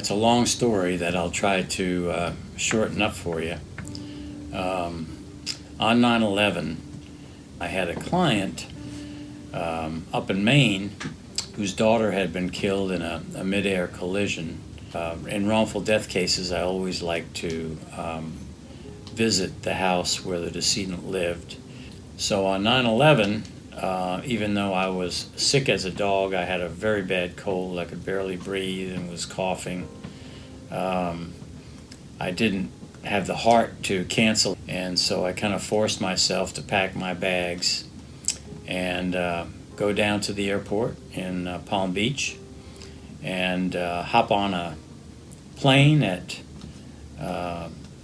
It's a long story that I'll try to shorten up for you. On 9/11, I had a client up in Maine whose daughter had been killed in a mid-air collision. In wrongful death cases, I always like to visit the house where the decedent lived. So on 9/11, even though I was sick as a dog, I had a very bad cold. I could barely breathe and was coughing. I didn't have the heart to cancel, and so I kind of forced myself to pack my bags and go down to the airport in Palm Beach and hop on a plane at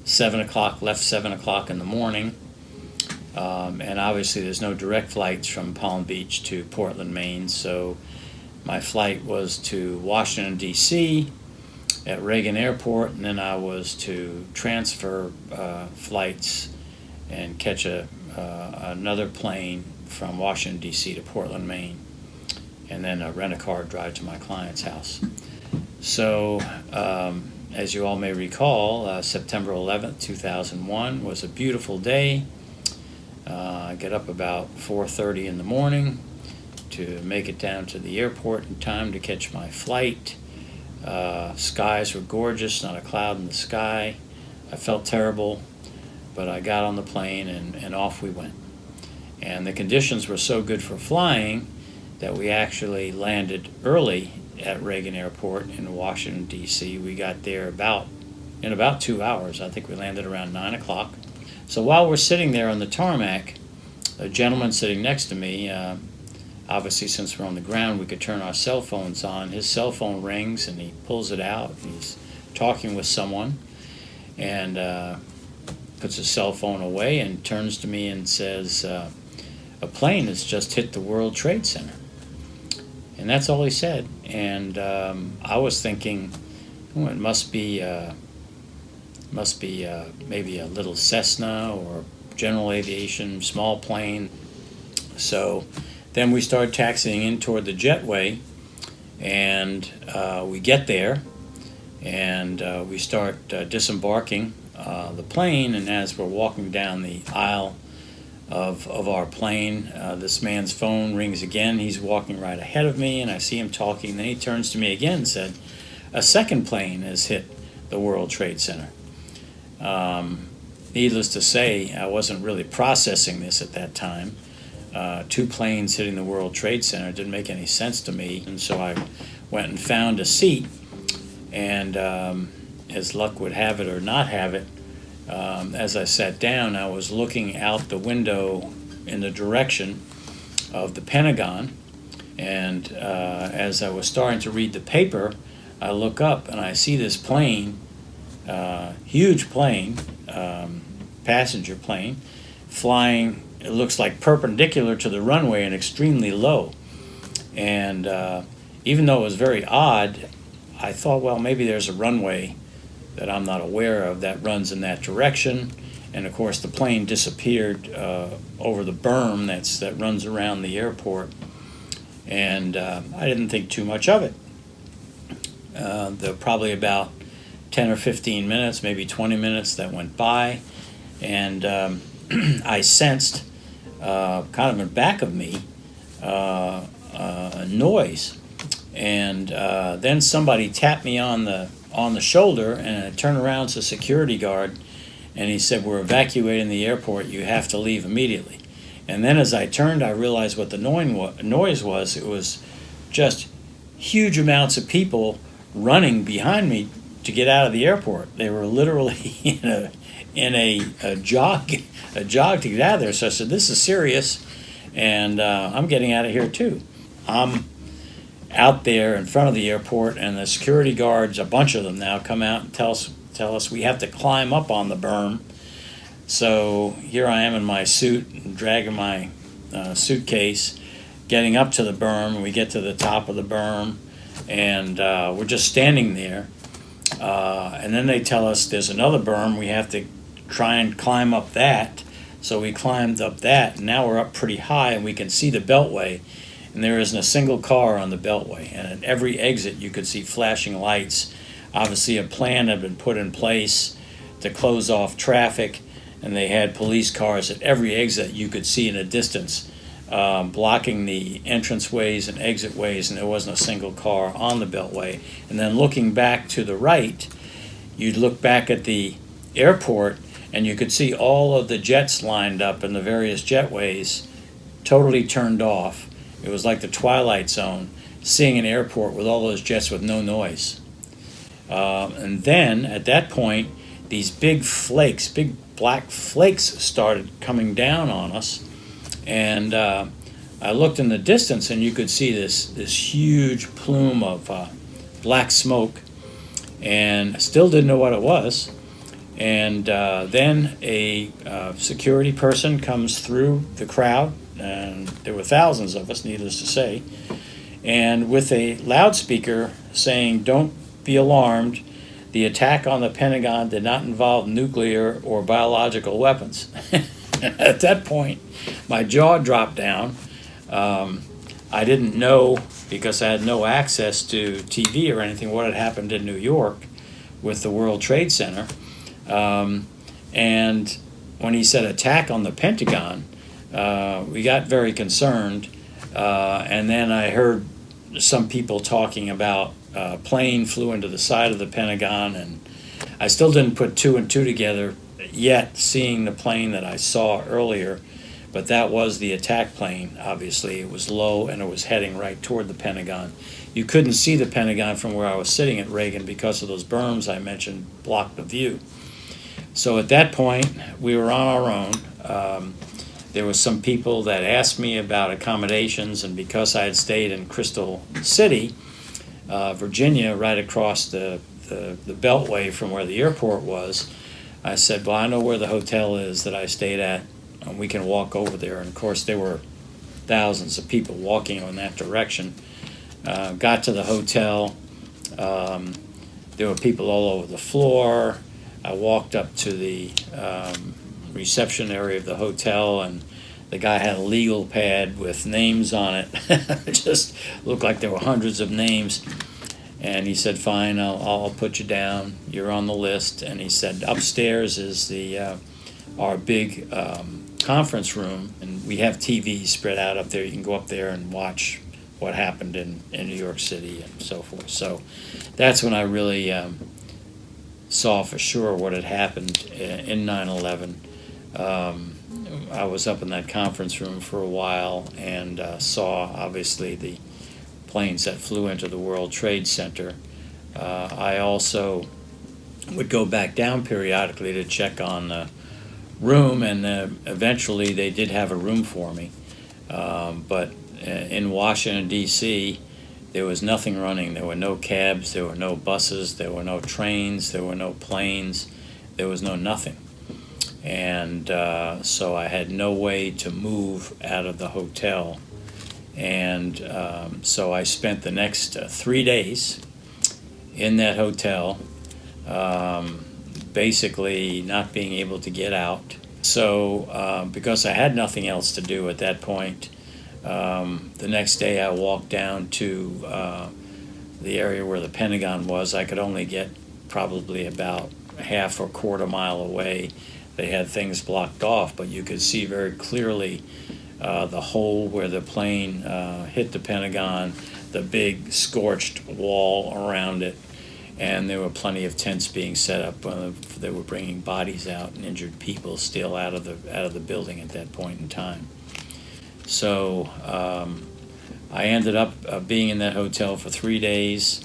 7 o'clock, left 7 o'clock in the morning. And obviously there's no direct flights from Palm Beach to Portland, Maine, so my flight was to Washington, D.C. at Reagan Airport, and then I was to transfer flights and catch another plane from Washington, D.C. to Portland, Maine, and then rent a car, drive to my client's house. So, as you all may recall, September 11th, 2001 was a beautiful day. I get up about 4:30 in the morning to make it down to the airport in time to catch my flight. Skies were gorgeous, not a cloud in the sky. I felt terrible, but I got on the plane and off we went. And the conditions were so good for flying that we actually landed early at Reagan Airport in Washington, D.C. We got there in about 2 hours. I think we landed around 9 o'clock. So while we're sitting there on the tarmac, a gentleman sitting next to me, obviously since we're on the ground, we could turn our cell phones on. His cell phone rings and he pulls it out. And he's talking with someone and puts his cell phone away and turns to me and says, a plane has just hit the World Trade Center. And that's all he said. And I was thinking, oh, it must be maybe a little Cessna or general aviation, small plane. So then we start taxiing in toward the jetway, and we get there, and we start disembarking the plane, and as we're walking down the aisle of our plane, this man's phone rings again. He's walking right ahead of me, and I see him talking. Then he turns to me again and said, a second plane has hit the World Trade Center. Needless to say, I wasn't really processing this at that time. Two planes hitting the World Trade Center didn't make any sense to me, and so I went and found a seat, and as luck would have it or not have it, as I sat down, I was looking out the window in the direction of the Pentagon, and as I was starting to read the paper, I look up and I see this plane, huge plane, passenger plane, flying, it looks like perpendicular to the runway and extremely low. And even though it was very odd, I thought, well, maybe there's a runway that I'm not aware of that runs in that direction. And of course the plane disappeared over the berm that runs around the airport, and I didn't think too much of it. There were probably about 10 or 15 minutes, maybe 20 minutes that went by, and I sensed kind of in back of me a noise, and then somebody tapped me on the shoulder, and I turned around to the security guard, and he said, we're evacuating the airport, you have to leave immediately. And then as I turned, I realized what the noise was. It was just huge amounts of people running behind me to get out of the airport. They were literally in a jog to get out of there. So I said, this is serious, and I'm getting out of here too. I'm out there in front of the airport, and the security guards, a bunch of them now, come out and tell us we have to climb up on the berm. So here I am in my suit, dragging my suitcase, getting up to the berm, and we get to the top of the berm, and we're just standing there. And then they tell us there's another berm, we have to try and climb up that. So we climbed up that, and now we're up pretty high, and we can see the beltway. And there isn't a single car on the beltway, and at every exit you could see flashing lights. obviously a plan had been put in place to close off traffic, and they had police cars at every exit you could see in a distance, blocking the entranceways and exitways, and there wasn't a single car on the Beltway. And then looking back to the right, you'd look back at the airport, and you could see all of the jets lined up in the various jetways, totally turned off. It was like the Twilight Zone, seeing an airport with all those jets with no noise. And then, at that point, these big flakes, big black flakes started coming down on us. And I looked in the distance, and you could see this huge plume of black smoke, and I still didn't know what it was. And then a security person comes through the crowd, and there were thousands of us, needless to say, and with a loudspeaker saying, "Don't be alarmed. The attack on the Pentagon did not involve nuclear or biological weapons." At that point, my jaw dropped down. I didn't know, because I had no access to TV or anything, what had happened in New York with the World Trade Center. And when he said attack on the Pentagon, we got very concerned. And then I heard some people talking about a plane flew into the side of the Pentagon, and I still didn't put two and two together yet, seeing the plane that I saw earlier, but that was the attack plane. Obviously, it was low and it was heading right toward the Pentagon. You couldn't see the Pentagon from where I was sitting at Reagan because of those berms I mentioned blocked the view. So at that point, we were on our own. There was some people that asked me about accommodations, and because I had stayed in Crystal City, Virginia, right across the Beltway from where the airport was, I said, well, I know where the hotel is that I stayed at, and we can walk over there. And of course, there were thousands of people walking in that direction. Got to the hotel. There were people all over the floor. I walked up to the reception area of the hotel, and the guy had a legal pad with names on it. It just looked like there were hundreds of names. And he said, fine, I'll put you down. You're on the list. And he said, upstairs is our big conference room, and we have TVs spread out up there. You can go up there and watch what happened in New York City and so forth. So that's when I really saw for sure what had happened in 9/11. I was up in that conference room for a while and saw, obviously, the planes that flew into the World Trade Center. I also would go back down periodically to check on the room, and eventually they did have a room for me. But in Washington, D.C., there was nothing running. There were no cabs, there were no buses, there were no trains, there were no planes, there was no nothing. And so I had no way to move out of the hotel. And so I spent the next 3 days in that hotel, basically not being able to get out. So because I had nothing else to do at that point, the next day I walked down to the area where the Pentagon was. I could only get probably about half or quarter mile away. They had things blocked off, but you could see very clearly the hole where the plane hit the Pentagon, the big scorched wall around it, and there were plenty of tents being set up. They were bringing bodies out and injured people still out of the building at that point in time. So I ended up being in that hotel for 3 days.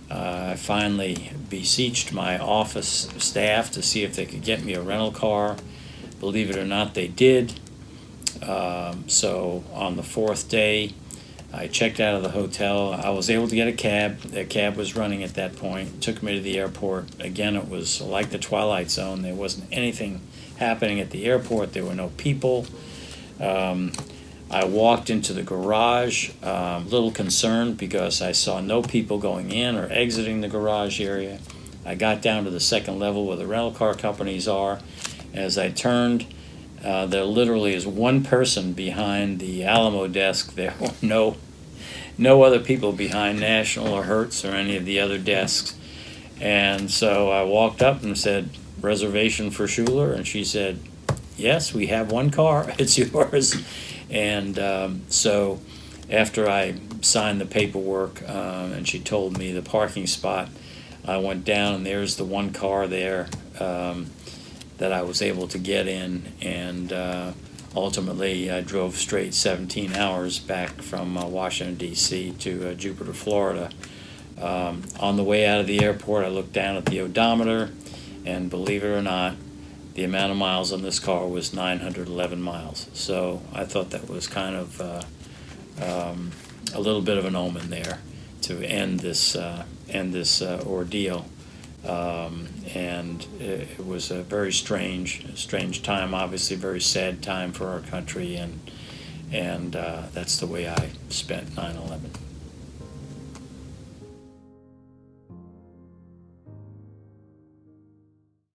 I finally beseeched my office staff to see if they could get me a rental car. Believe it or not, they did. So on the fourth day, I checked out of the hotel. I was able to get a cab. The cab was running at that point. It took me to the airport. Again, it was like the Twilight Zone. There wasn't anything happening at the airport. There were no people. I walked into the garage, a little concerned because I saw no people going in or exiting the garage area. I got down to the second level where the rental car companies are. As I turned, there literally is one person behind the Alamo desk. There were no other people behind National or Hertz or any of the other desks. And so I walked up and said, "Reservation for Schuler?" And she said, "Yes, we have one car. It's yours." And so after I signed the paperwork and she told me the parking spot, I went down and there's the one car there that I was able to get in. And ultimately, I drove straight 17 hours back from Washington, D.C. to Jupiter, Florida. On the way out of the airport, I looked down at the odometer, and believe it or not, the amount of miles on this car was 911 miles. So I thought that was kind of a little bit of an omen there to end this ordeal. And it was a very strange time, obviously very sad time for our country, and that's the way I spent 9/11.